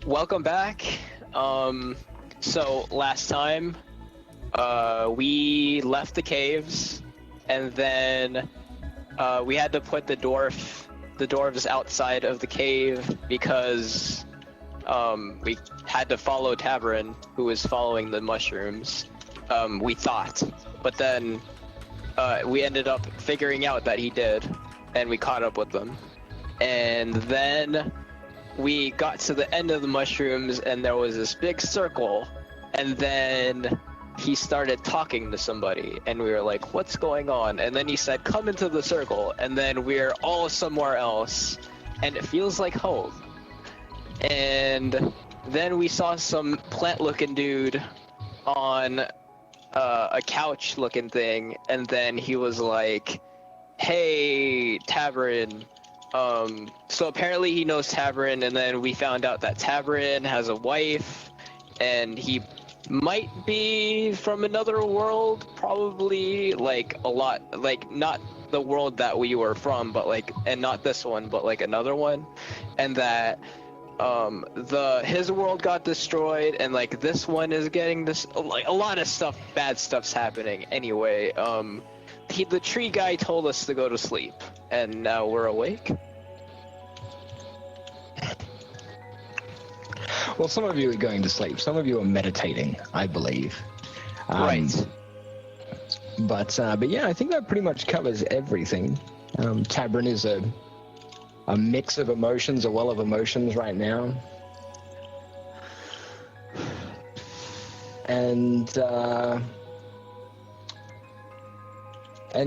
welcome back. So last time, we left the caves, and then we had to put the dwarves outside of the cave because we had to follow Tavern, who was following the mushrooms. We thought, but then we ended up figuring out that he did, and we caught up with them. And then we got to the end of the mushrooms, and there was this big circle, and then he started talking to somebody, and we were like, what's going on? And then he said, come into the circle, and then we're all somewhere else, and it feels like home. And then we saw some plant-looking dude on a couch-looking thing, and then he was like, hey, Tavern. So apparently he knows Tavern, and then we found out that Tavern has a wife, and he might be from another world, probably, like, a lot, like, not the world that we were from, but, like, and not this one, but, like, another one, and that, his world got destroyed, and, like, this one is getting this, like, a lot of stuff, bad stuff's happening. Anyway, the tree guy told us to go to sleep, and now we're awake. Well, some of you are going to sleep. Some of you are meditating, I believe. Right. But yeah, I think that pretty much covers everything. Tavern is a mix of emotions, a well of emotions right now. And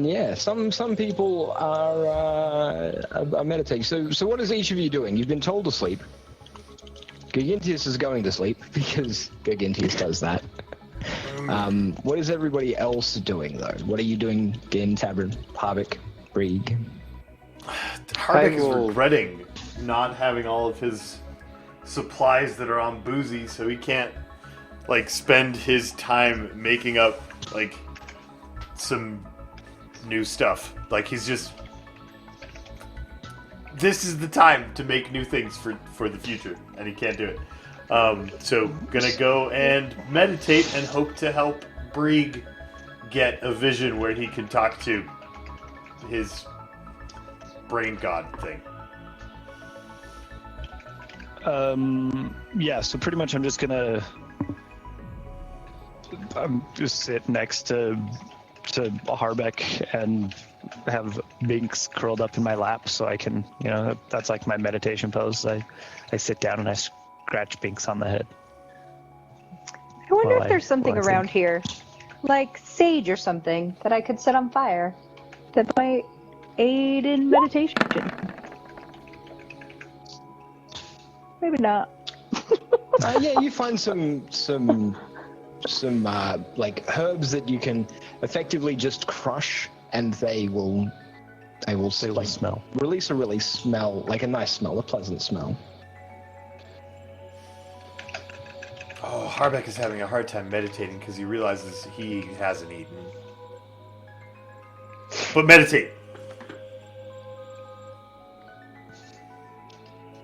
yeah, some people are meditating. So what is each of you doing? You've been told to sleep. Gigantius is going to sleep because Gigantius does that. What is everybody else doing though? What are you doing, Gin, Tavern, Harbeck, Brieg? Harbeck is regretting not having all of his supplies that are on Boozy, so he can't like spend his time making up like some new stuff. Like he's just, this is the time to make new things for the future, and he can't do it. So gonna go and meditate and hope to help Brieg get a vision where he can talk to his brain god thing. Yeah, so pretty much I'm just sit next to Harbeck and have Binks curled up in my lap so I can, that's like my meditation pose. I sit down and I scratch Binks on the head. I wonder if there's something around here, like sage or something, that I could set on fire that might aid in meditation. Maybe not. Yeah, you find some like herbs that you can effectively just crush, and they will smell. Release a really smell, like a nice smell, a pleasant smell. Oh, Harbeck is having a hard time meditating because he realizes he hasn't eaten. But meditate.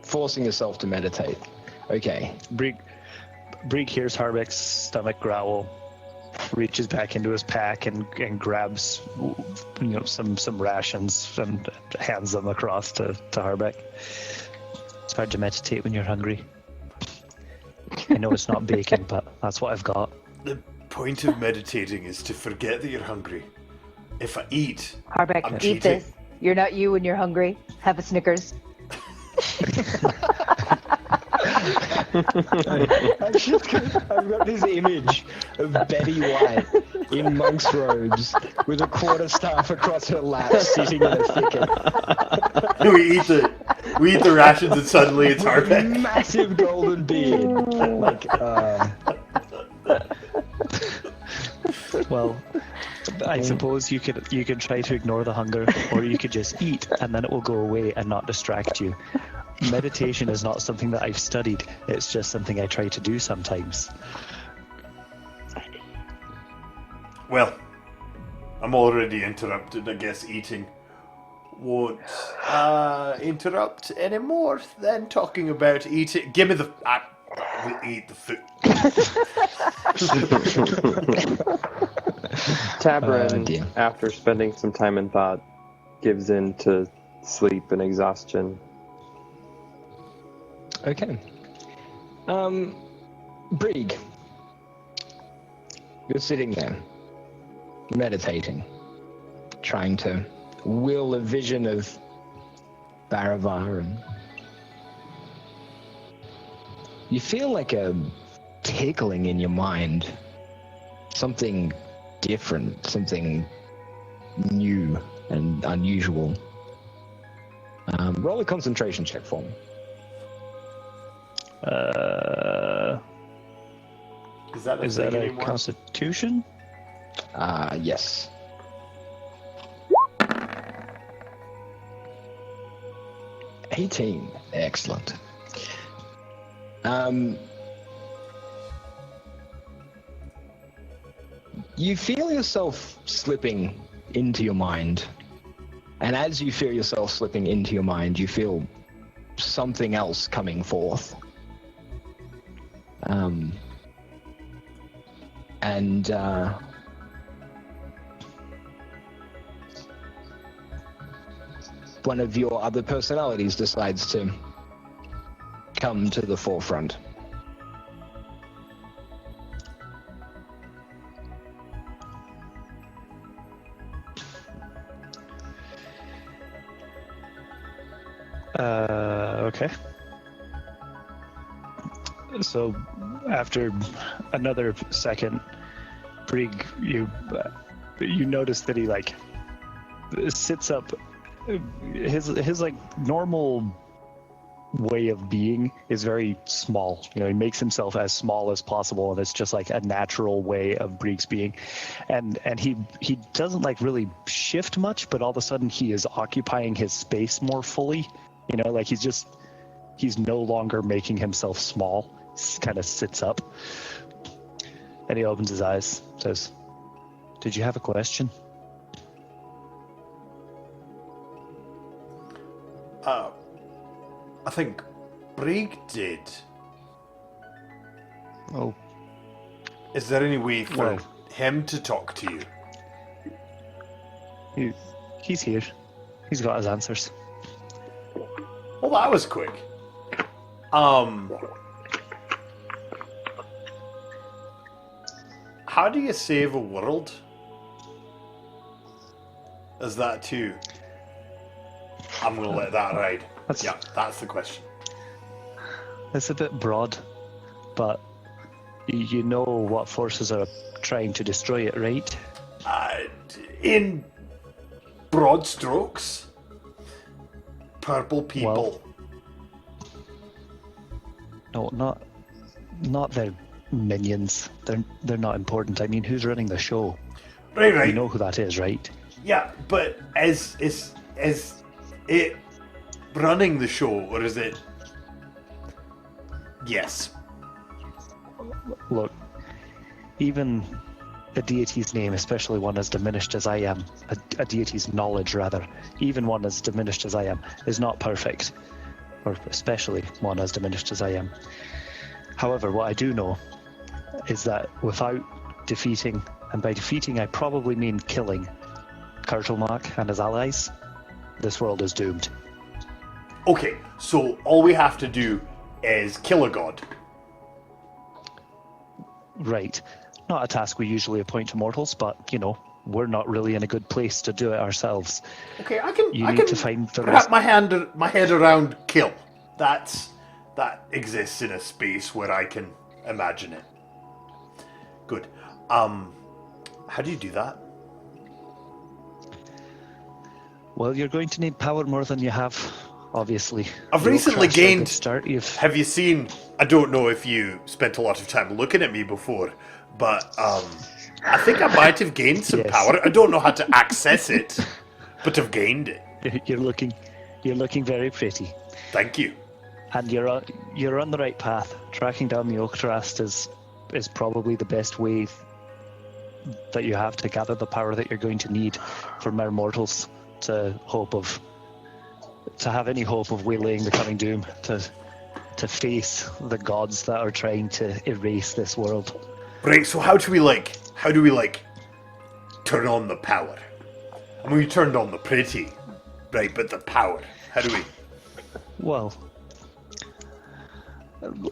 Forcing yourself to meditate. Okay. Brieg hears Harbeck's stomach growl, reaches back into his pack and grabs some rations and hands them across to Harbeck. It's hard to meditate when you're hungry. I know it's not bacon, but that's what I've got. The point of meditating is to forget that you're hungry. If I eat, Harbeck, I'm eat cheating. this. You're not you when you're hungry. Have a Snickers. I've got this image of Betty White in monk's robes with a quarterstaff across her lap, sitting in a thicket. we eat the rations, and suddenly it's Harbeck. Massive golden beard. Well, I suppose you could try to ignore the hunger, or you could just eat, and then it will go away and not distract you. Meditation is not something that I've studied. It's just something I try to do sometimes. Well, I'm already interrupted, I guess eating won't interrupt anymore then talking about eating. Give me the... We eat the food. Tabrin, dear. after spending some time in thought, gives in to sleep and exhaustion. Okay. Brig, you're sitting there, meditating, trying to will a vision of Baravar, and you feel like a tickling in your mind. Something different, something new and unusual. Roll a concentration check for me. Is that a Is thing that a anymore? constitution? Yes. $18. Excellent. You feel yourself slipping into your mind. And as you feel yourself slipping into your mind, you feel something else coming forth. One of your other personalities decides to come to the forefront. Okay. So, after another second, Brig, you notice that he sits up. His normal way of being is very small. He makes himself as small as possible, and it's just like a natural way of Brig's being. And he doesn't really shift much, but all of a sudden he is occupying his space more fully. He's no longer making himself small. He kind of sits up, and he opens his eyes, says, "Did you have a question?" I think Brig did. Oh, Is there any way for Well- him to talk to you? he's here. He's got his answers. Well, that was quick. How do you save a world? Is that too? I'm gonna let that ride. Yeah, that's the question. It's a bit broad, but you know what forces are trying to destroy it, right? In broad strokes, purple people. No, not their minions. They're not important. I mean, who's running the show? Right. You know who that is, right? Yeah, but is it running the show, or is it? Yes. Look, even a deity's name, especially one as diminished as I am, a deity's knowledge rather, even one as diminished as I am, is not perfect. Or especially one as diminished as I am. However, what I do know is that without defeating, and by defeating I probably mean killing, Kurtulmark and his allies, this world is doomed. Okay, so all we have to do is kill a god. Right. Not a task we usually appoint to mortals, but, we're not really in a good place to do it ourselves. Okay, I You can need to find the wrap my head around kill. That exists in a space where I can imagine it. Good. How do you do that? Well, you're going to need power more than you have, obviously. I've You'll recently crash like a gained- start. Have you seen? I don't know if you spent a lot of time looking at me before, but I think I might have gained some Yes. power. I don't know how to access it, but I've gained it. You're looking very pretty, Thank you. and you're on the right path. Tracking down the Oaktrust is probably the best way that you have to gather the power that you're going to need for mere mortals to have any hope of waylaying the coming doom, to to face the gods that are trying to erase this world. Right, so how do we turn on the power? I mean, we turned on the pretty, right, but the power, how do we? Well,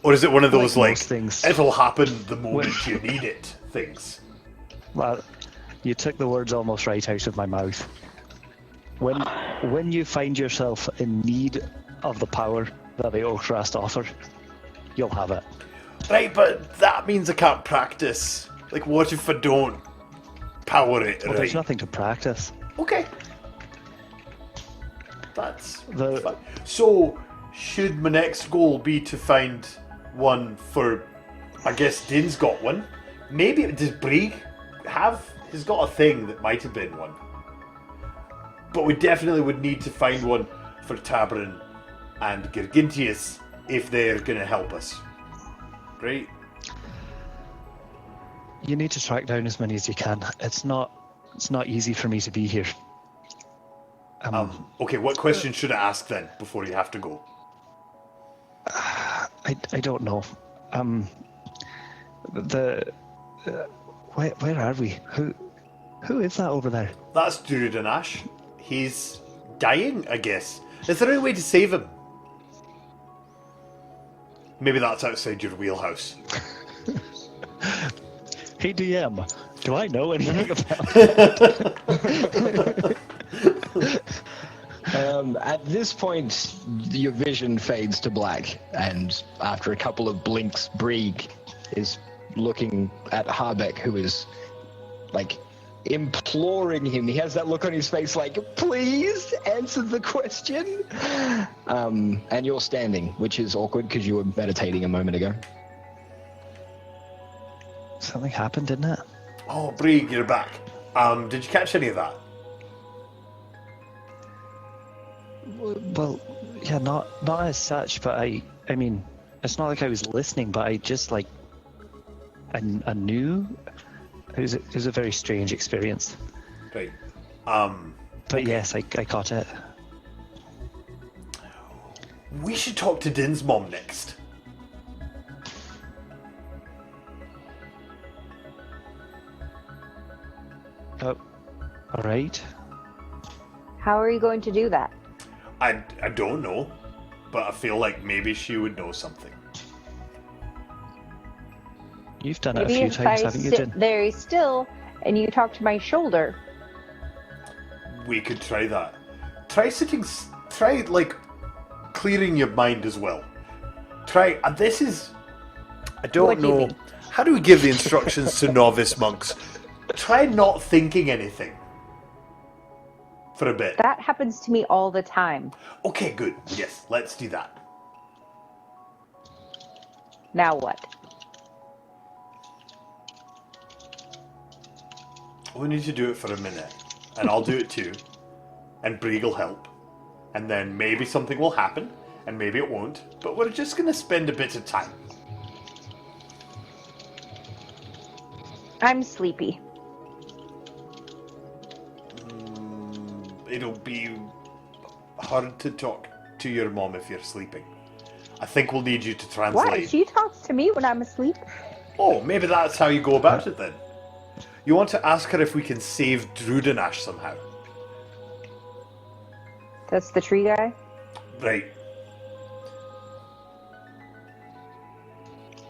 Or is it one of those, like like, most things. it'll happen the moment you need it things? well, you took the words almost right out of my mouth. When you find yourself in need of the power that the Oakrast offer, you'll have it. Right, but that means I can't practice. Like, what if I don't power it Well, right? there's nothing to practice. Okay. That's The- fine. So, should my next goal be to find one for... I guess Din's got one. Maybe... Does Brieg have... He's got a thing that might have been one. But we definitely would need to find one for Tabrin and Gergintius if they're going to help us. Right? You need to track down as many as you can. It's not easy for me to be here. Okay, what question should I ask then before you have to go? I don't know. Where are we? Who is that over there? That's Durudanash. He's dying, I guess. Is there any way to save him? Maybe that's outside your wheelhouse. Hey DM, do I know anything about? At this point, your vision fades to black, and after a couple of blinks, Brieg is looking at Harbeck, who is, like, imploring him. He has that look on his face like, please answer the question. And you're standing, which is awkward because you were meditating a moment ago. Something happened, didn't it? Oh, Brieg, you're back. Did you catch any of that? Well, yeah, not as such, but I mean, it's not like I was listening, but I just like, I knew. It was a very strange experience. Right. But yes, I caught it. We should talk to Din's mom next. All right. How are you going to do that? I don't know, but I feel like maybe she would know something. You've done it Maybe a few if times, I haven't you, sit Jin? very still and you talk to my shoulder. We could try that. Try like clearing your mind as well. Try. I don't What do you know. mean? How do we give the instructions to novice monks? Try not thinking anything for a bit. That happens to me all the time. Okay, good. Yes, let's do that. Now what? We need to do it for a minute, and I'll do it too, and Brieg will help, and then maybe something will happen, and maybe it won't, but we're just going to spend a bit of time. I'm sleepy. It'll be hard to talk to your mom if you're sleeping. I think we'll need you to translate. Why? She talks to me when I'm asleep. Oh, maybe that's how you go about it then. You want to ask her if we can save Drudanash somehow. That's the tree guy? Right.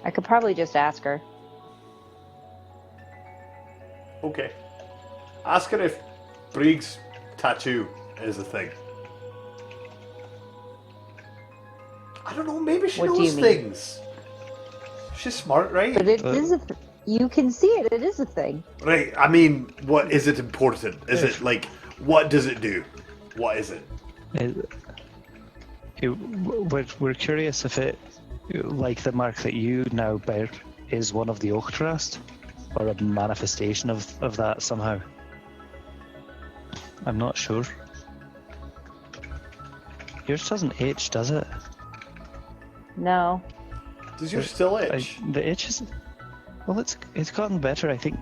I could probably just ask her. Okay. Ask her if Brieg's tattoo is a thing. I don't know, maybe she What do knows you mean? things. She's smart, right? But it is you can see it. It is a thing. Right, I mean, what is it important? Is it like, what does it do? What is it? We're curious if it, like the mark that you now bear, is one of the Oaktrust, or a manifestation of that somehow. I'm not sure. Yours doesn't itch, does it? No. Does yours still itch? The itch is... Well, it's gotten better, I think,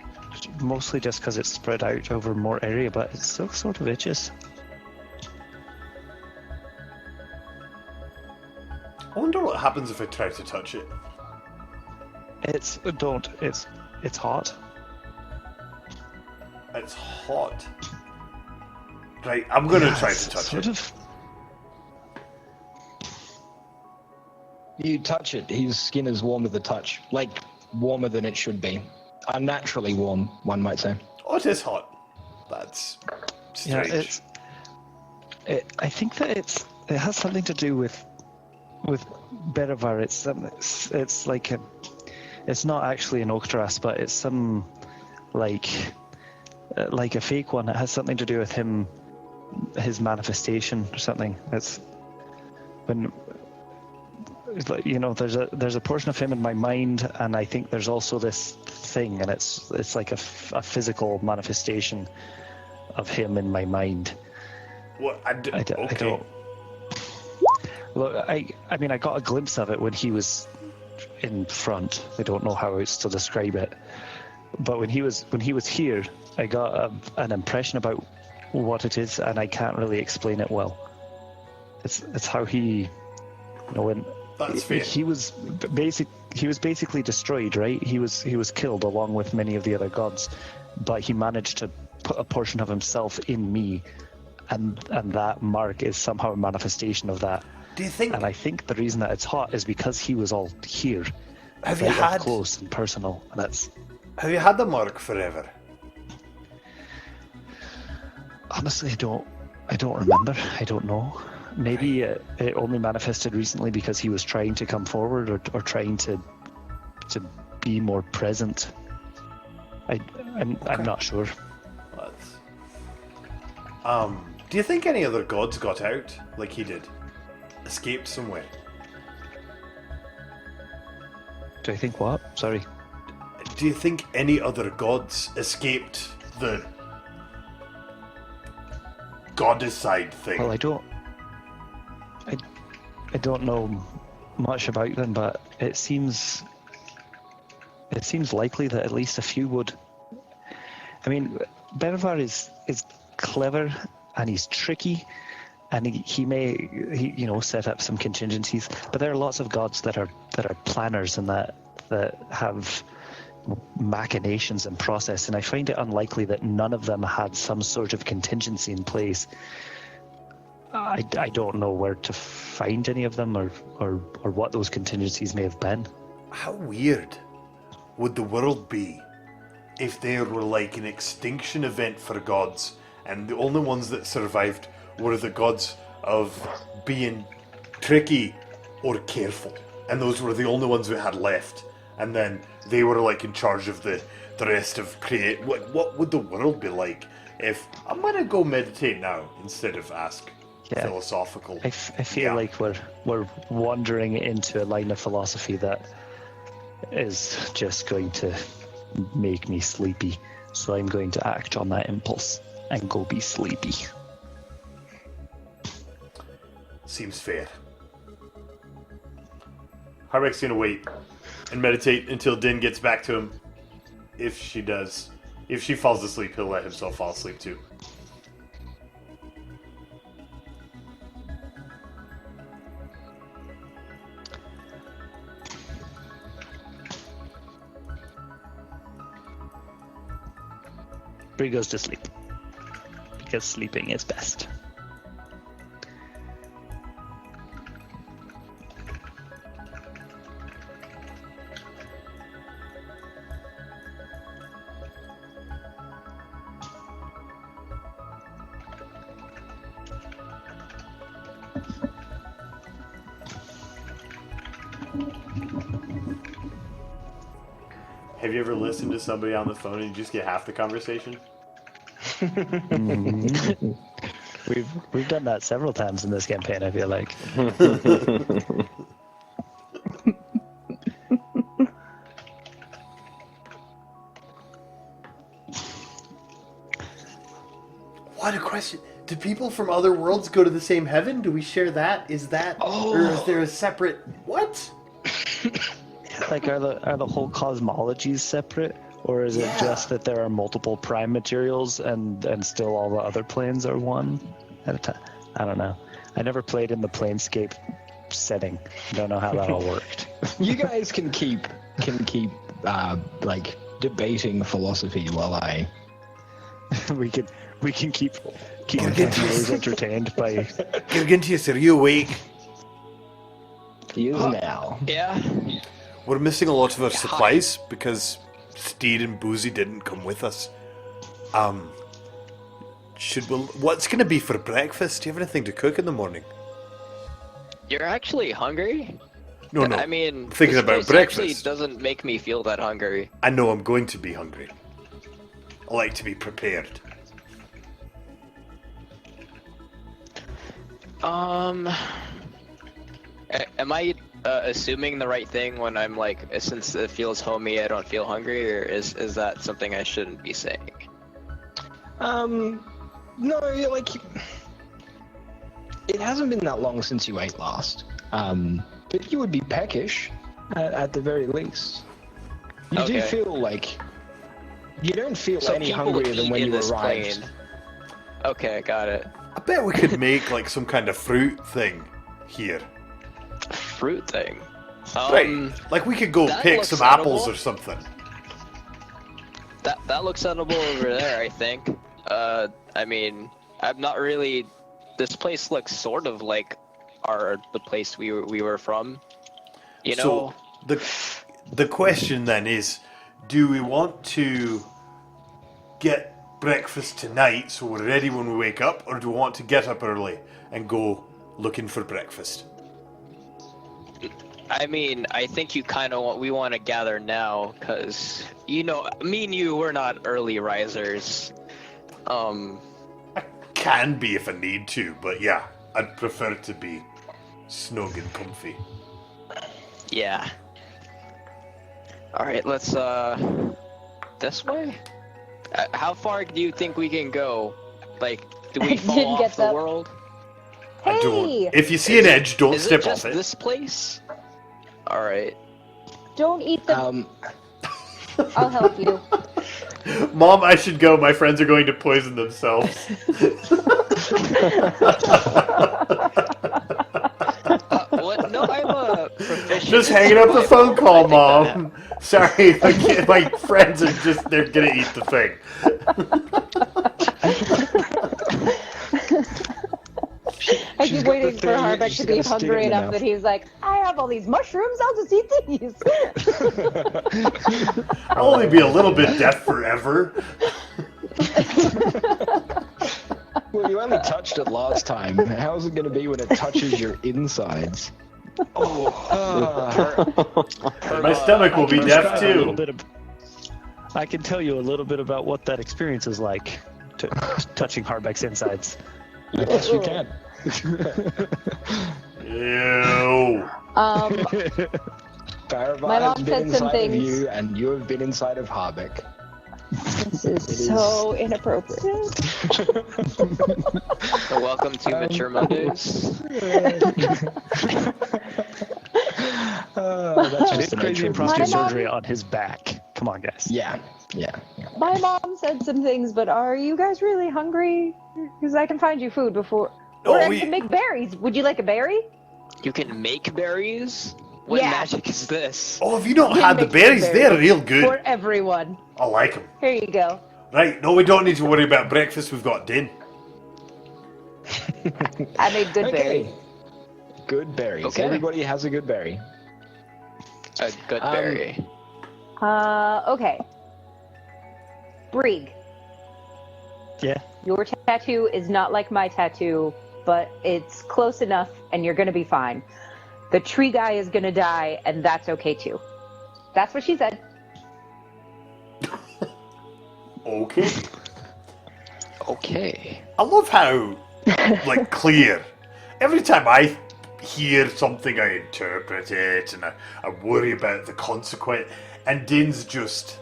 mostly just because it's spread out over more area, but it still sort of itches. I wonder what What happens if I try to touch it? It's hot. It's hot. Right, I'm gonna try to touch sort it. Of. You touch it, his skin is warm to the touch. Like, warmer than it should be. Unnaturally warm, one might say. Oh, it is hot. That's strange. I think that it has something to do with Berivar. It's like it's not actually an Oktras, but it's some like a fake one. It has something to do with him, his manifestation or something. It's when. It's like, there's a portion of him in my mind, and I think there's also this thing, and it's like a physical manifestation of him in my mind. What? I don't. Look, I mean, I got a glimpse of it when he was in front. I don't know how else to describe it, but when he was here, I got an impression about what it is, and I can't really explain it well. It's how he, when. That's fair. He was basically destroyed, right? He was killed along with many of the other gods, but he managed to put a portion of himself in me, and that mark is somehow a manifestation of that. Do you think? And I think the reason that it's hot is because he was all here, Have right you had up close and personal, and that's. Have you had the mark forever? Honestly, I don't remember. I don't know. Maybe it only manifested recently because he was trying to come forward or trying to be more present. I'm not sure. Do you think any other gods got out like he did? Escaped somewhere? Do I think what? Sorry. Do you think any other gods escaped the goddess-side thing? Well, I don't know much about them, but it seems likely that at least a few would. I mean, Berivar is clever and he's tricky, and he may set up some contingencies. But there are lots of gods that are planners and that have machinations and process, and I find it unlikely that none of them had some sort of contingency in place. I don't know where to find any of them or what those contingencies may have been. How weird would the world be if there were like an extinction event for gods, and the only ones that survived were the gods of being tricky or careful, and those were the only ones we had left, and then they were like in charge of the rest of create. What would the world be like if I'm gonna go meditate now instead of ask philosophical? I feel like we're wandering into a line of philosophy that is just going to make me sleepy, so I'm going to act on that impulse and go be sleepy. Seems fair. Harbeck's gonna wait and meditate until Din gets back to him. If she does. If she falls asleep, he'll let himself fall asleep too. Bree goes to sleep, because sleeping is best. Have you ever listened to somebody on the phone and you just get half the conversation? Mm-hmm. We've done that several times in this campaign, I feel like. What a question. Do people from other worlds go to the same heaven? Do we share that? Is that... Oh. Or is there a separate... What? Like, are the whole cosmologies separate? Or is it just that there are multiple prime materials and still all the other planes are one at a time? I don't know. I never played in the Planescape setting. Don't know how that all worked. You guys can keep like debating philosophy while I. we can keep our viewers entertained by. Gargantius, are you awake? He is now. Yeah. We're missing a lot of our supplies because Steed and Boozy didn't come with us. What's going to be for breakfast? Do you have anything to cook in the morning? You're actually hungry? No. I mean, I'm thinking this about place breakfast. actually doesn't make me feel that hungry. I know I'm going to be hungry. I like to be prepared. Am I assuming the right thing when I'm like, since it feels homey, I don't feel hungry, or is that something I shouldn't be saying? No, like it hasn't been that long since you ate last. But you would be peckish at the very least. You do Okay. feel like you don't feel So any people hungrier than eat when in you this arrived. plane. Okay, got it. I bet we could make like some kind of fruit thing here. Fruit thing. Right. Like we could go that pick looks some apples edible. or something. That looks edible over there, I think. I mean, I'm not really. This place looks sort of like the place we were from. You know. So the question then is, do we want to get breakfast tonight so we're ready when we wake up, or do we want to get up early and go looking for breakfast? I mean, I think you kind of we want to gather now, because me and you, we're not early risers. I can be if I need to, but yeah, I'd prefer to be snug and comfy. Yeah. All right, let's this way. How far do you think we can go? Like, do we fall Didn't off get the that. world? I Hey! don't. If you see an edge, don't Is step it just off it. this place? All right. Don't eat the. Um, I'll help you. Mom, I should go. My friends are going to poison themselves. What? No, I'm a proficient. Just hanging up the phone call, Mom. Sorry, my friends are they're gonna eat the thing. I She's keep got waiting the for thing, Harbeck she's to gotta be stick it hungry in the enough mouth. that he's like, I have all these mushrooms, I'll just eat these. I'll only be a little bit deaf forever. well, you only touched it last time. How is it going to be when it touches your insides? My stomach will be deaf A little too. bit of, I can tell you a little bit about what that experience is like, touching Harbeck's insides. Yes, you can. Ew. Paravar My mom has been said some inside of things. you, and you have been inside of Harbeck. This is so inappropriate. Welcome to Mature Mondays. That's I just did the crazy nature of impromptu this game. surgery on his back. Come on, guys. Yeah. My mom said some things, but are you guys really hungry? Because I can find you food before. No, or I we- can make berries. Would you like a berry? You can make berries? What Yeah. magic is this? Oh, have you not Yeah, had the make some berries? They're berries. real good. For everyone. I like them. Here you go. Right, no, we don't need to worry about breakfast. We've got din. I made good berries. Good berries. Okay. Everybody has a good berry. A good berry. Okay. Brig, Yeah. your tattoo is not like my tattoo, but it's close enough and you're gonna be fine. The tree guy is gonna die, and that's okay too. That's what she said. Okay. Okay. I love how, like, clear. Every time I hear something, I interpret it, and I worry about the consequence. And Din's just,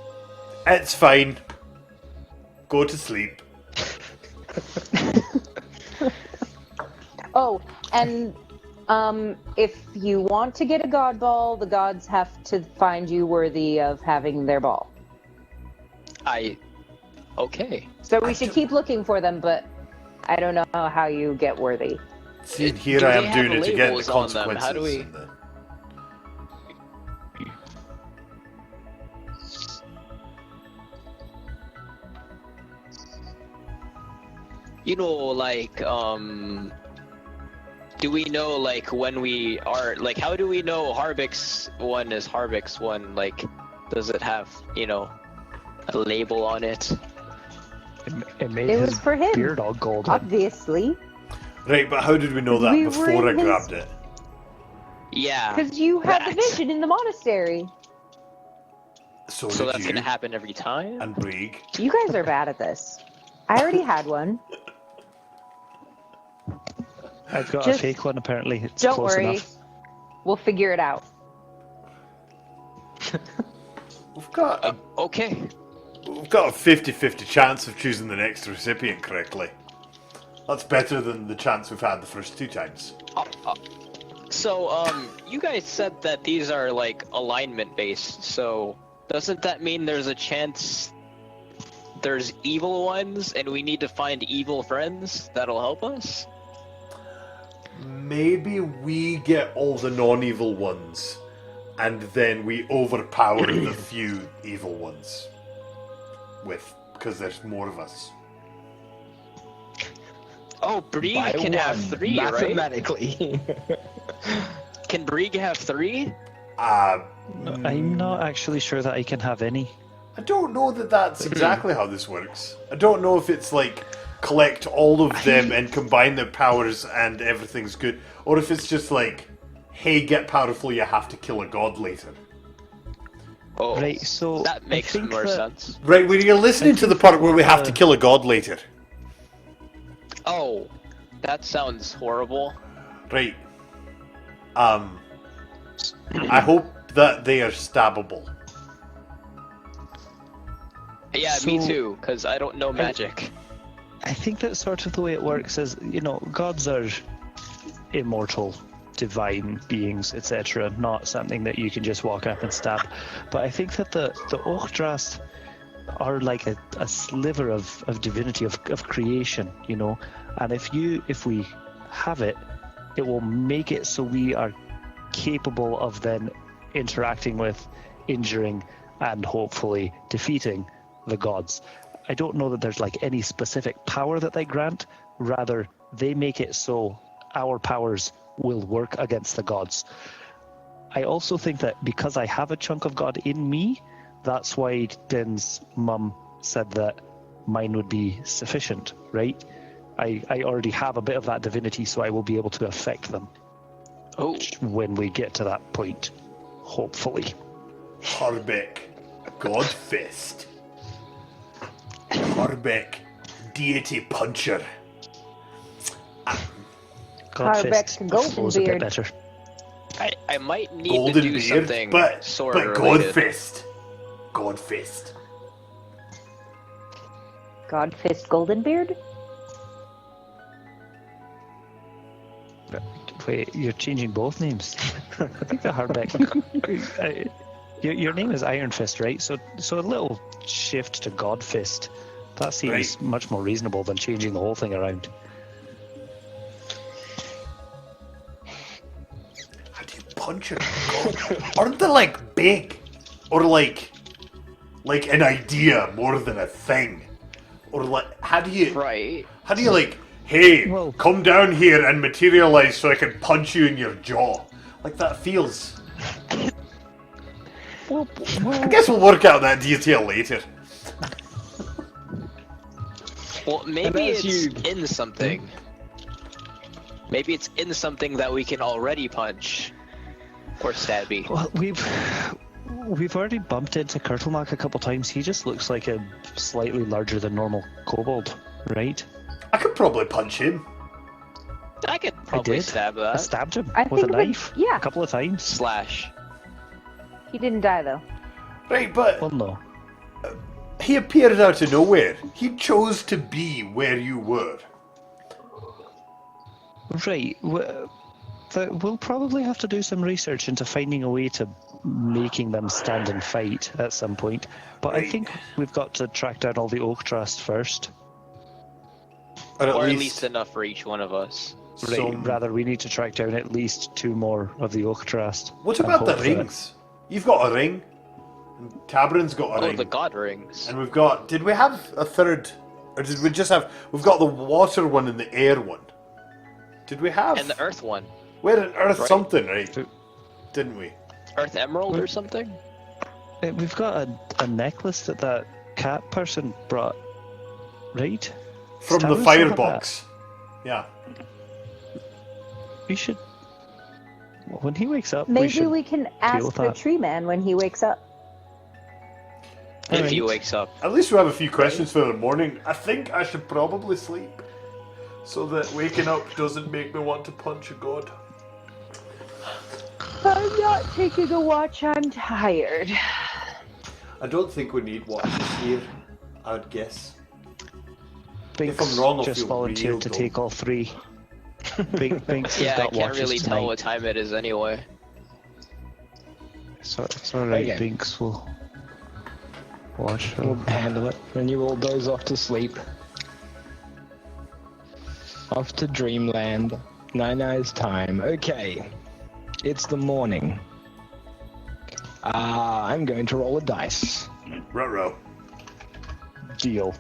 it's fine. Go to sleep. Oh, and if you want to get a god ball, the gods have to find you worthy of having their ball. Okay. So we should keep looking for them, but I don't know how you get worthy. See, and here Do I they am have doing it again. The labels on them? consequences. How do we- and the- You know, like, do we know, like, when we are, like, how do we know Harbix one is Harbix one? Like, does it have, you know, a label on it? It made It his was for him. beard all golden. Obviously. Right, but how did we know that We were before I in his- grabbed it? Yeah. Because you had the that. vision in the monastery. So So did that's you gonna happen every time? and Brig. You guys are bad at this. I already had one. I've got Just a fake one, apparently. It's Don't close worry. enough. We'll figure it out. We've got a Okay. 50-50 chance of choosing the next recipient correctly. That's better than the chance we've had the first 2 times. So, you guys said that these are, like, alignment based, so doesn't that mean there's a chance there's evil ones and we need to find evil friends that'll help us? Maybe we get all the non-evil ones, and then we overpower the few evil ones. Because there's more of us. Oh, Brig By can have one, 3, right? mathematically. Can Brig have 3? I'm not actually sure that I can have any. I don't know that that's exactly how this works. I don't know if it's like collect all of them and combine their powers and everything's good, or if it's just like, hey, get powerful, you have to kill a god later. Oh, Right, so that makes I think more that- sense. Right, when you're listening to the part where we have to kill a god later. Oh, that sounds horrible. Right. I hope that they are stabbable. Yeah, me So- too, because I don't know magic. I think that sort of the way it works is, you know, gods are immortal, divine beings, etc. Not something that you can just walk up and stab. But I think that the Ochtrast are like a sliver of divinity, of creation, you know. And if we have it, it will make it so we are capable of then interacting with, injuring, and hopefully defeating the gods. I don't know that there's like any specific power that they grant. Rather, they make it so our powers will work against the gods. I also think that because I have a chunk of God in me, that's why Din's mum said that mine would be sufficient, right? I already have a bit of that divinity, so I will be able to affect them Oh, when we get to that point, hopefully. Harbeck, God Fist. Harbeck, Deity Puncher. Godfist Golden flows a bit Beard. better. I might need to Golden do Beard, something but sword God related. Fist. God Fist. Godfist Goldenbeard? Wait, you're changing both names. I think the Harbeck. Your name is Iron Fist, right? So a little shift to God Fist. That seems Right. much more reasonable than changing the whole thing around. How do you punch a god? Aren't they like big? Or like an idea more than a thing? Or like, how do you Right. like, hey, Well- come down here and materialize so I can punch you in your jaw? Like that feels. I guess we'll work out that detail later. Well, maybe as it's you- in something. Maybe it's in something that we can already punch. Or stabby. Well, we've already bumped into Kurtlemark a couple times. He just looks like a slightly larger than normal kobold, right? I could probably punch him. I could probably did. stab I that. stabbed him I with a think it would- knife yeah. a couple of times. Slash. He didn't die though. Right, but Well, no. he appeared out of nowhere. He chose to be where you were. Right. We'll probably have to do some research into finding a way to making them stand and fight at some point. But I Right. think we've got to track down all the Oak Trust first. Or Or at least enough for each one of us. Rather, we need to track down at least 2 more of the Oaktrast. What and about the hope that- rings? You've got a ring. And Tabrin's got a Oh, ring. the god rings. And we've got... Did we have a third? Or did we just have... We've got the water one and the air one. Did we have... And the earth one. We had an earth Right. something, right? Didn't we? Earth emerald or something? We've got a necklace that cat person brought, right? From the Tabrin still have firebox. Yeah. that. We should... When he wakes up, Maybe should we can deal ask with the that. tree man when he wakes up. If he wakes up. At least we have a few questions for the morning. I think I should probably sleep. So that waking up doesn't make me want to punch a god. I'm not taking a watch. I'm tired. I don't think we need watches here. I would guess. Binks If I'm wrong, I'll just feel volunteered real to dumb. take all 3. Binks has Yeah, I got can't watches really tonight. tell what time it is anyway. So it's alright, Okay. Binks will watch. We'll handle it. When you all doze off to sleep. Off to dreamland. Night time. Okay. It's the morning. I'm going to roll a dice. Ruh-roh. Deal.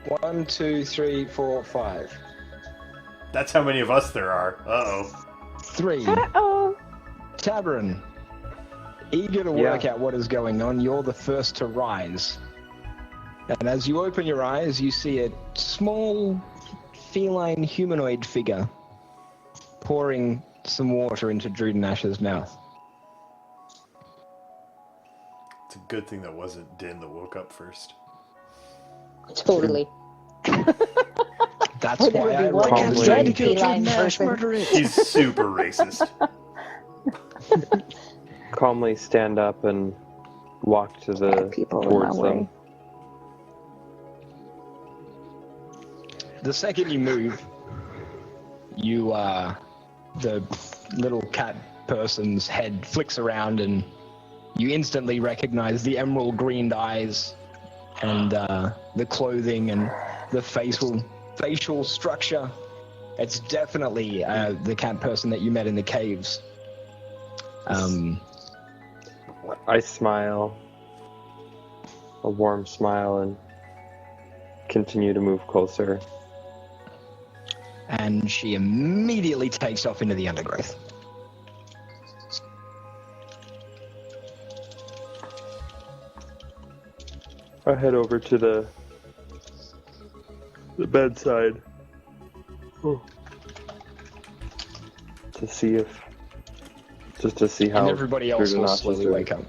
1, 2, 3, 4, 5. That's how many of us there are. Uh-oh. 3. Uh-oh. Tabrin. Eager to work out what is going on, you're the first to rise. And as you open your eyes, you see a small feline humanoid figure pouring some water into Drudenash's mouth. It's a good thing that wasn't Din that woke up first. Totally. That's Would why there I be one rolled the dead dream. feline person? He's super racist. Calmly stand up and walk to the People in towards my them. way. The second you move, you, the little cat person's head flicks around and you instantly recognize the emerald greened eyes and the clothing and the facial structure. It's definitely the cat person that you met in the caves. I smile, a warm smile, and continue to move closer. And she immediately takes off into the undergrowth. I head over to the bedside to see how. And everybody else will Drudenash is slowly doing. wake up.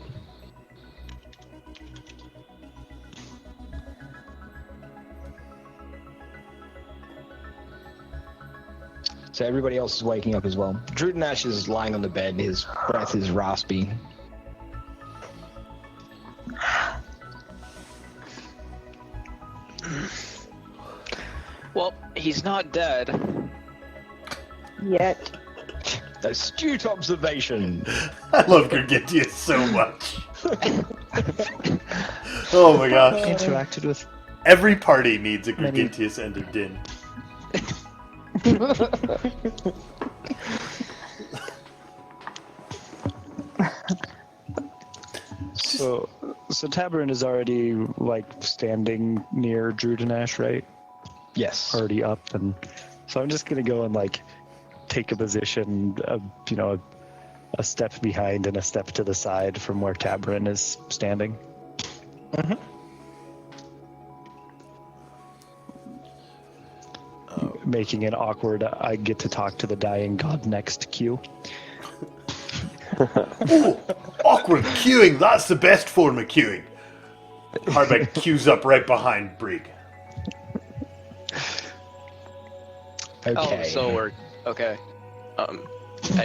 So everybody else is waking up as well. Drudenash is lying on the bed. His breath is raspy. Well, he's not dead. Yet. Astute observation. I love Gargantia so much. Oh my gosh. Interacted with Every party needs a Many- Gargantius and a Din. so Tabrin is already like standing near Drudenash, right? Yes. Already up, and so I'm just gonna go and like take a position, a step behind and a step to the side from where Tabrin is standing. Making an awkward, I get to talk to the dying god next cue. Ooh, awkward queuing. That's the best form of queuing. Harbeck queues up right behind Brig. Okay. Oh, so we're okay.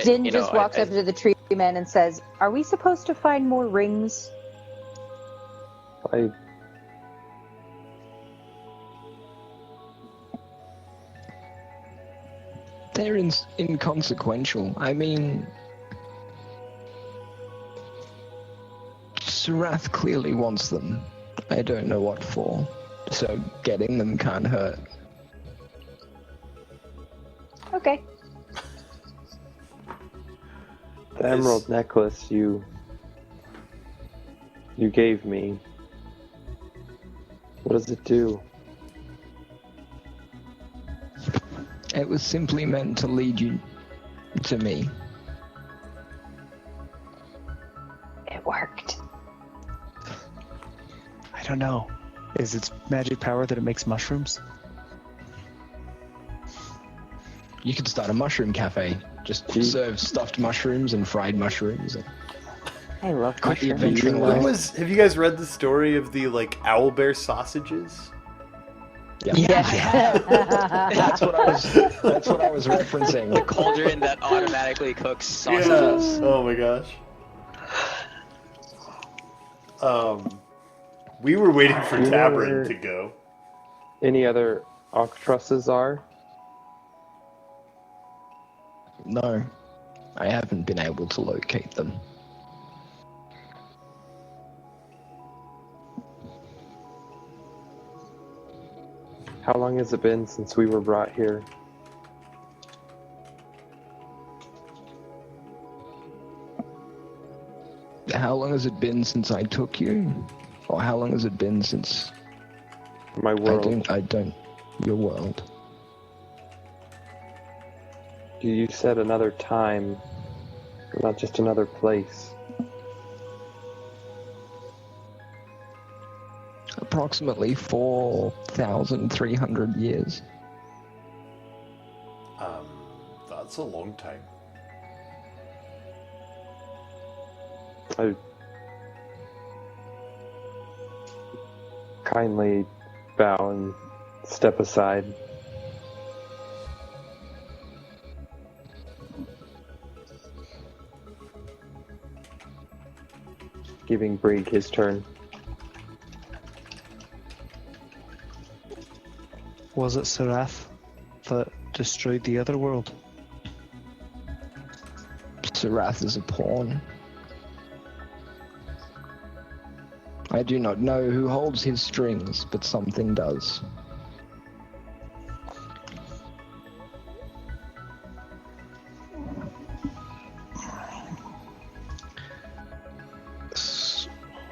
Din just walks up to the tree man and says, "Are we supposed to find more rings?" They're inconsequential. I mean, Surath clearly wants them. I don't know what for. So getting them can't hurt. Okay. The emerald necklace you gave me. What does it do? It was simply meant to lead you to me. It worked. I don't know. Is its magic power that it makes mushrooms? You could start a mushroom cafe. Just serve stuffed mushrooms and fried mushrooms. I love Quite the mushrooms. adventuring When life. have you guys read the story of the owlbear sausages? Yeah. Yes. That's what I was referencing. The cauldron that automatically cooks sausages. Yeah. Oh my gosh. We were waiting for You know Tabrin where- to go. Any other octopusses are? No, I haven't been able to locate them. How long has it been since we were brought here? How long has it been since I took you? Or how long has it been since My world. I don't, your world? You said another time, not just another place. Approximately 4,300 years. That's a long time. I kindly bow and step aside. Giving Brig his turn. Was it Sarath that destroyed the other world? Sarath is a pawn. I do not know who holds his strings, but something does.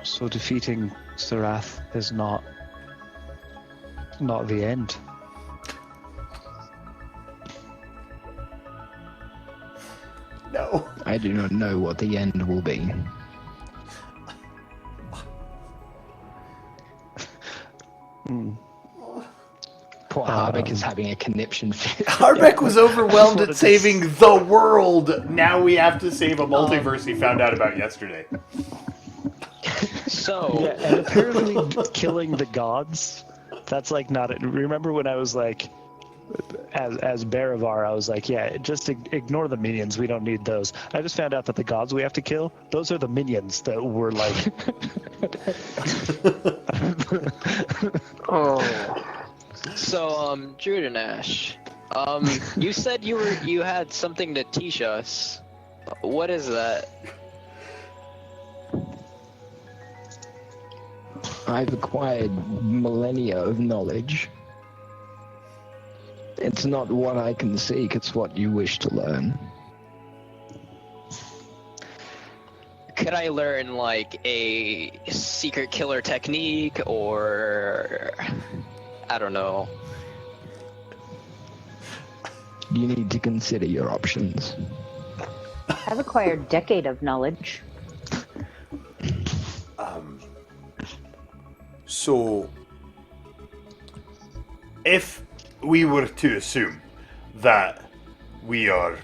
So defeating Sarath is not the end. No. I do not know what the end will be. Poor Harbeck is having a conniption fit. Harbeck was overwhelmed What at a saving the world. Now we have to save a multiverse he found out about yesterday. So, Yeah, and apparently killing the gods, that's like not it. Remember when I was like, as Baravar, I was like, yeah, just ignore the minions. We don't need those. I just found out that the gods we have to kill, those are the minions that were like. so, Drudanash, you said you had something to teach us. What is that? I've acquired millennia of knowledge. It's not what I can seek, it's what you wish to learn. Could I learn like a secret killer technique or I don't know. You need to consider your options. I've acquired decade of knowledge. So, if we were to assume that we are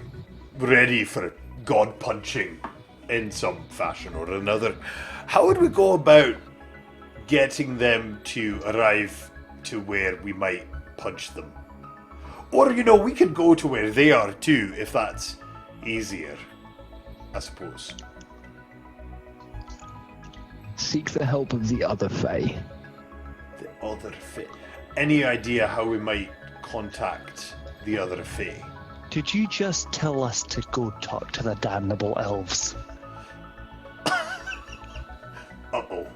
ready for god punching in some fashion or another, how would we go about getting them to arrive to where we might punch them? Or, we could go to where they are too, if that's easier, I suppose. Seek the help of the other Fae. The other Fae. Any idea how we might contact the other Fae? Did you just tell us to go talk to the damnable elves? Uh-oh.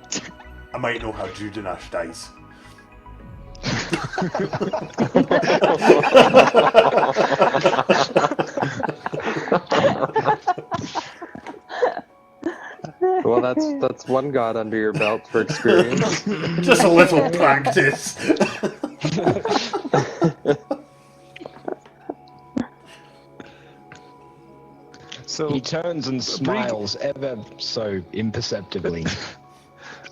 I might know how Drudanash dies. Well, that's one god under your belt for experience. Just a little practice. So He turns and smiles ever so imperceptibly.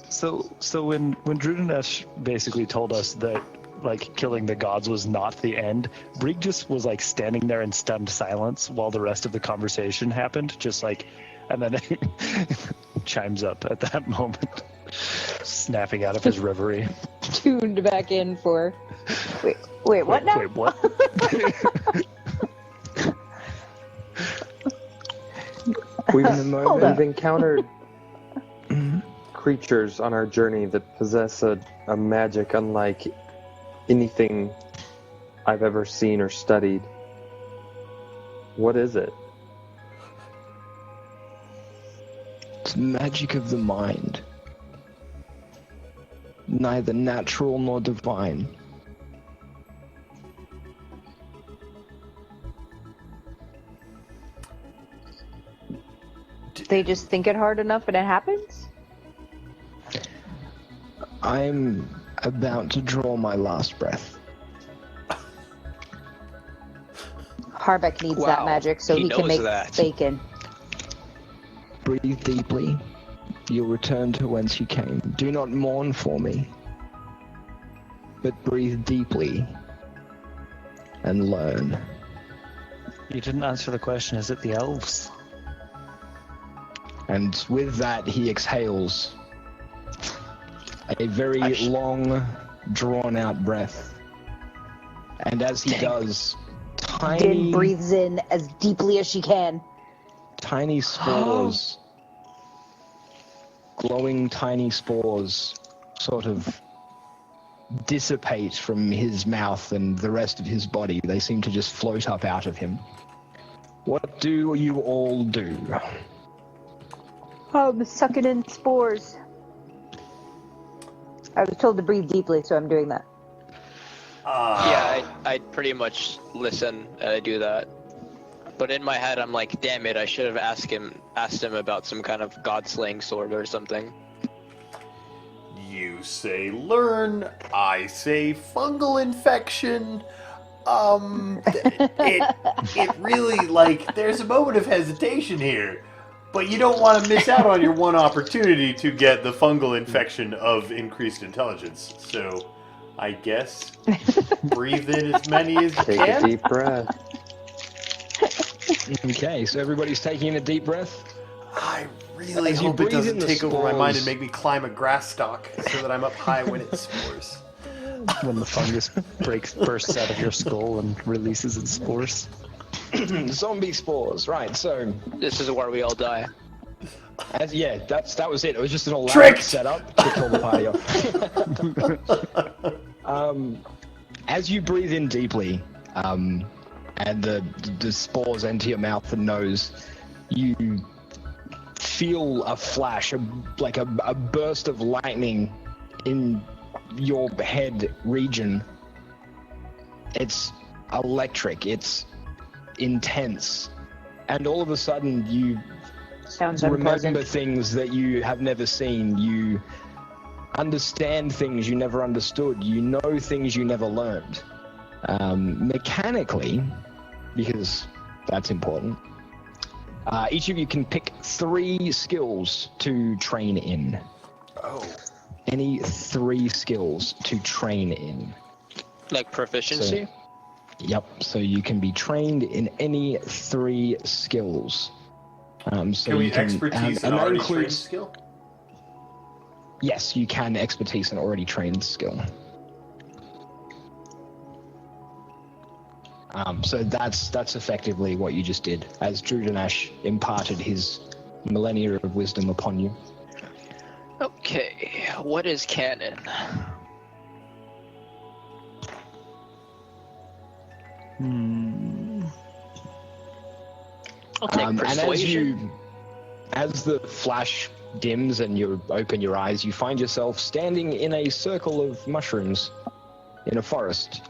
So when Drudanesh basically told us that like killing the gods was not the end, Brig just was like standing there in stunned silence while the rest of the conversation happened, just like, and then chimes up at that moment, snapping out of his reverie. Tuned back in for. Wait, what now? Wait, what? We've encountered creatures on our journey that possess a magic unlike anything I've ever seen or studied. What is it? It's magic of the mind. Neither natural nor divine. They just think it hard enough and it happens? I'm about to draw my last breath. Harbeck needs Wow, that magic so he he can knows make that. bacon. Breathe deeply. You'll return to whence you came. Do not mourn for me, but breathe deeply and learn. You didn't answer the question. Is it the elves? And with that, he exhales a very long, drawn-out breath. And as he does, Din tiny, breathes in as deeply as she can. tiny spores, glowing tiny spores, sort of dissipate from his mouth and the rest of his body. They seem to just float up out of him. What do you all do? I'm sucking in spores. I was told to breathe deeply, so I'm doing that. Yeah, I pretty much listen and I do that. But in my head, I'm like, damn it, I should have asked him about some kind of god-slaying sword or something. You say learn, I say fungal infection. It really, like, there's a moment of hesitation here. But you don't want to miss out on your one opportunity to get the fungal infection of increased intelligence. So, I guess, breathe in as many as you Take can. a deep breath. Okay, so everybody's taking a deep breath. I really As you hope it breathe in doesn't the take over my mind and spores- make me climb a grass stalk so that I'm up high when it spores. When the fungus bursts out of your skull and releases its spores. Zombie spores, right, so... This is where we all die. That was it. It was just an elaborate Tricked! setup to kill the party off. As you breathe in deeply, and the spores enter your mouth and nose, you feel a flash, like a burst of lightning in your head region. It's electric. It's intense. And all of a sudden, you Sounds remember unpleasant. things that you have never seen. You understand things you never understood. You know things you never learned. Mechanically, because that's important, each of you can pick 3 skills to train in. Oh. Any 3 skills to train in. Like proficiency? Yep, so you can be trained in any 3 skills. So Can we you can, expertise and an that already trained includes, skill? yes, you can expertise an already trained skill. So that's effectively what you just did, as Drudanesh imparted his millennia of wisdom upon you. Okay, what is canon? I'll take And persuasion. as the flash dims and you open your eyes, you find yourself standing in a circle of mushrooms. in a forest,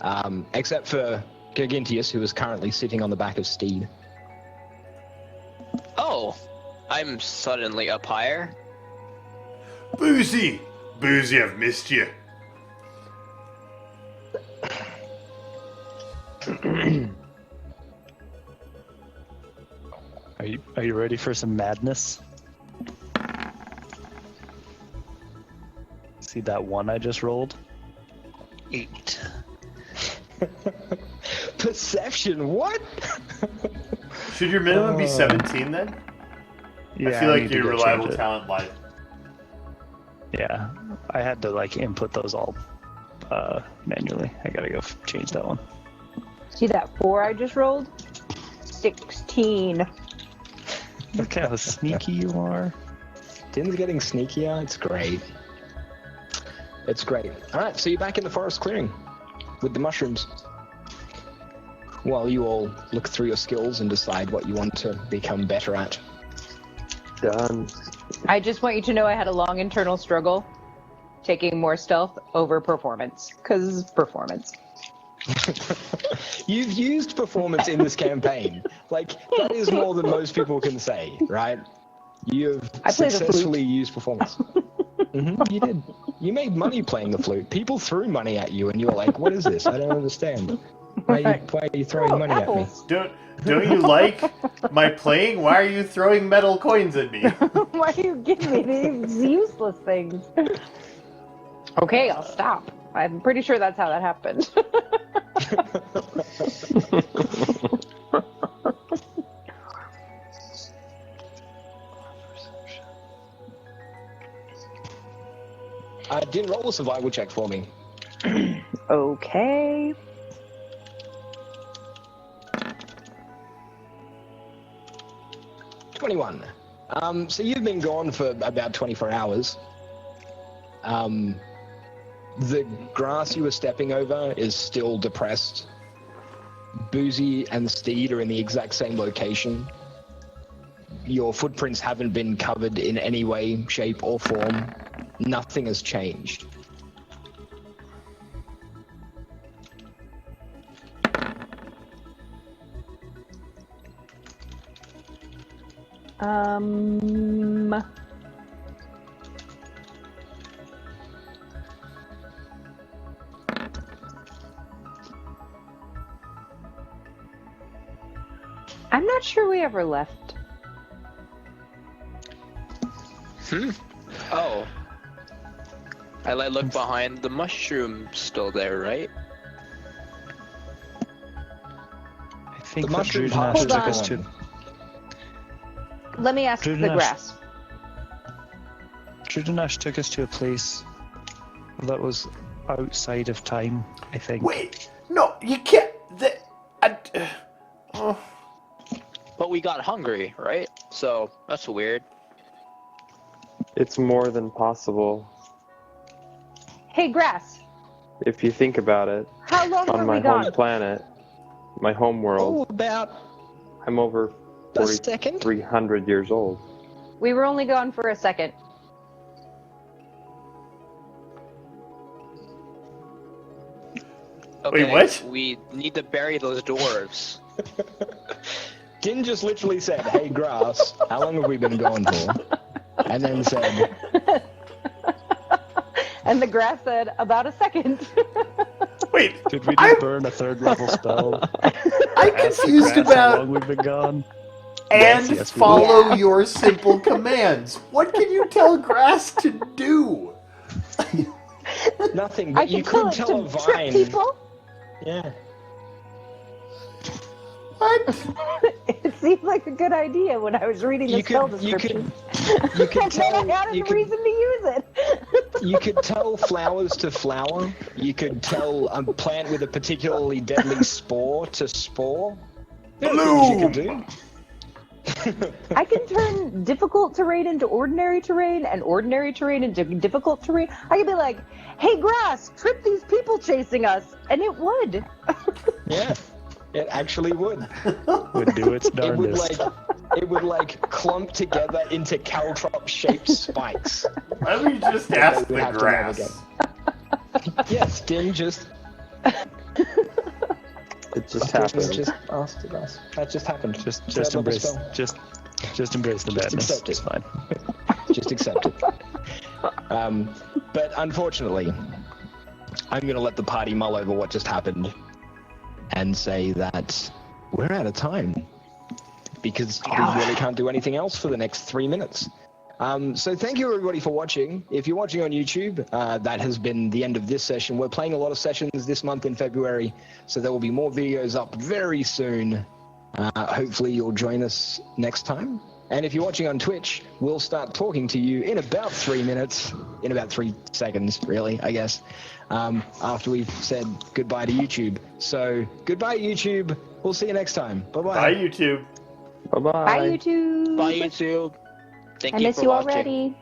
except for Gargintius, who is currently sitting on the back of Steed. Oh, I'm suddenly up higher. Boozy! Boozy, I've missed you. Are you ready for some madness? See that one I just rolled? 8. Perception, what? Should your minimum be 17 then? Yeah, I feel like need to your go reliable change it. talent lied. Yeah, I had to like input those all manually. I gotta go change that one. See that 4 I just rolled? 16. Look how sneaky you are. Din's getting sneakier. It's great. It's great. All right, so you're back in the forest clearing with the mushrooms. While you all look through your skills and decide what you want to become better at. Done. I just want you to know I had a long internal struggle taking more stealth over performance. Because performance. You've used performance in this campaign. Like, that is more than most people can say, right? You've I play the flute. successfully used performance. You did. You made money playing the flute. People threw money at you, and you were like, what is this? I don't understand. Why are you throwing money at me? apples. Don't you like my playing? Why are you throwing metal coins at me? Why are you giving me these useless things? Okay, I'll stop. I'm pretty sure that's how that happened. Didn't roll a survival check for me. Okay. $21. So you've been gone for about 24 hours. The grass you were stepping over is still depressed. Boozy and Steed are in the exact same location. Your footprints haven't been covered in any way, shape, or form. Nothing has changed. I'm not sure we ever left. Oh. I look behind the mushroom still there, right? I think The that mushroom Drudinash Hold took on. us to. Let me ask the Drudinash. grass. Drudinash took us to a place that was outside of time, I think. Wait, no, you can't. But we got hungry, right? So that's weird. It's more than possible. Hey, grass. If you think about it, How long on were my we gone? home planet, my home world, Oh, about I'm over a second. 4,300 years old. We were only gone for a second. Okay, Wait, what? We need to bury those dwarves. Din just literally said, hey, grass, how long have we been gone for? And then said, And the grass said, about a second. Wait, Did we just burn a 3rd level spell? I'm Ask the confused grass how about long we've been gone. and Yes, we follow did. your simple commands. What can you tell grass to do? nothing, I but you can could tell tell a it to trip vine. people. Yeah. What? It seemed like a good idea when I was reading the You spell could, you description. could, you could And then I tell, had you a could, reason to use it. you could tell flowers to flower. You could tell a plant with a particularly deadly spore to spore. There are things you could do. I can turn difficult terrain into ordinary terrain and ordinary terrain into difficult terrain. I could be like, hey, grass, trip these people chasing us. And it would. Yeah, it actually would. Would do its It would darndest. it would clump together into caltrop-shaped spikes. Why don't we just ask They would the have to grass? Yes, Din just It just Just happened. asked it us. That just happened. Just embrace, spell. just embrace the madness. accept it. It's fine. Just accept it. But unfortunately, I'm going to let the party mull over what just happened and say that we're out of time because we really can't do anything else for the next 3 minutes. So thank you everybody for watching. If you're watching on YouTube, that has been the end of this session. We're playing a lot of sessions this month in February, so there will be more videos up very soon. Hopefully you'll join us next time. And if you're watching on Twitch, we'll start talking to you in about 3 minutes, in about 3 seconds, really, I guess, after we've said goodbye to YouTube. So goodbye, YouTube. We'll see you next time. Bye-bye. Bye, YouTube. Bye-bye. Bye, YouTube. Bye, YouTube. Thank I you miss for you watching. already.